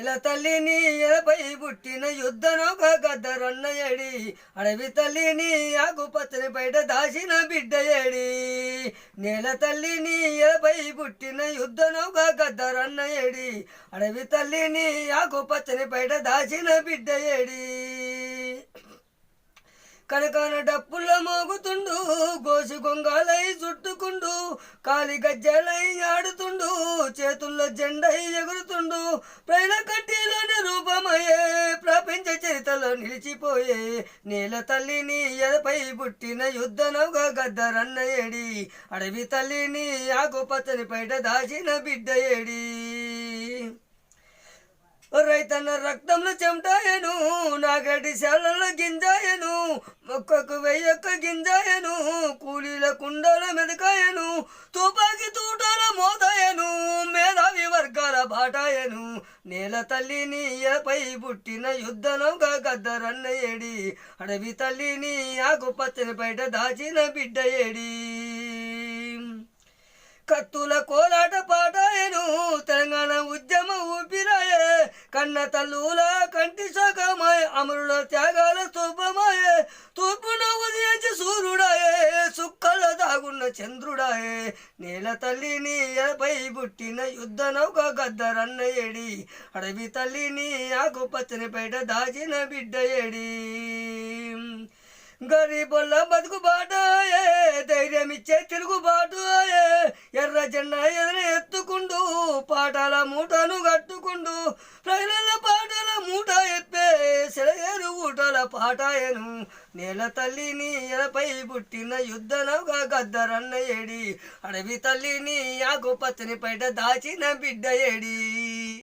నేల తల్లిని ఎలపై పుట్టిన యుద్ధనొక గద్దరన్న ఏడి అడవి తల్లిని ఆకుపచ్చని బయట దాచిన బిడ్డ ఏడి నేల తల్లిని ఎలపై పుట్టిన యుద్ధనొక గద్దరన్న ఏడి అడవి తల్లిని ఆకుపచ్చని బయట దాచిన బిడ్డ ఏడి కనకాన డప్పుల మోగుతుండు గోసి గొంగాలై చుట్టుకుండు కాలి గజ్జలై ఆడుతుండు చేతుల్లో జెండై ఎగురుతుండు ప్రైల కట్టిలోని రూపమయ్యే ప్రపంచ చరిత్రలో నిలిచిపోయే నేల తల్లిని ఎదపై పుట్టిన యుద్ధనొక గద్దరన్న ఏడి అడవి తల్లిని ఆకుపచ్చని పైట దాచిన బిడ్డ ఏడి రైతన్న రక్తంలో చెమటాయను నాగడి శాలలో గింజాయను మొక్కకు వెయ్యొక్క గింజాయను కూలీల కుండల మెదకాయను తుపాకి తూటాల మోదాయను మేధావి వర్గాల బాటాయను నేల తల్లిని ఎలపై పుట్టిన యుద్ధనొక గద్దరన్న ఏడి అడవి తల్లిని ఆకుపచ్చని బయట దాచిన బిడ్డ ఏడి కత్తుల కోలాట పాటాయను తెలంగాణ ఉద్యమ ఊపిరాయే కన్న తల్లుల కంటి సగమాయ అమరుల త్యాగాల స్తూపమాయే తూర్పున ఉదయించి సూర్యుడాయే సుక్కల దాగున్న చంద్రుడాయే నేల తల్లిని ఎలపై పుట్టిన యుద్ధనొక గద్దరన్న ఏడి అడవి తల్లిని ఆకుపచ్చని బయట దాచిన బిడ్డ ఏడి గరీబుల బతుకు బాటాయే ధైర్యమిచ్చే తిరుగుబాటు ఎర్ర జెండా ఎదుర ఎత్తుకుండు పాటాల మూటను కట్టుకుండు ప్రజల పాటల మూట ఎప్పే సెలయేరు ఊటల పాటాయను నేల తల్లిని ఎలపై పుట్టిన యుద్ధనొక గద్దరన్న ఏడి అడవి తల్లిని ఆకుపచ్చని పైట దాచిన బిడ్డ ఏడి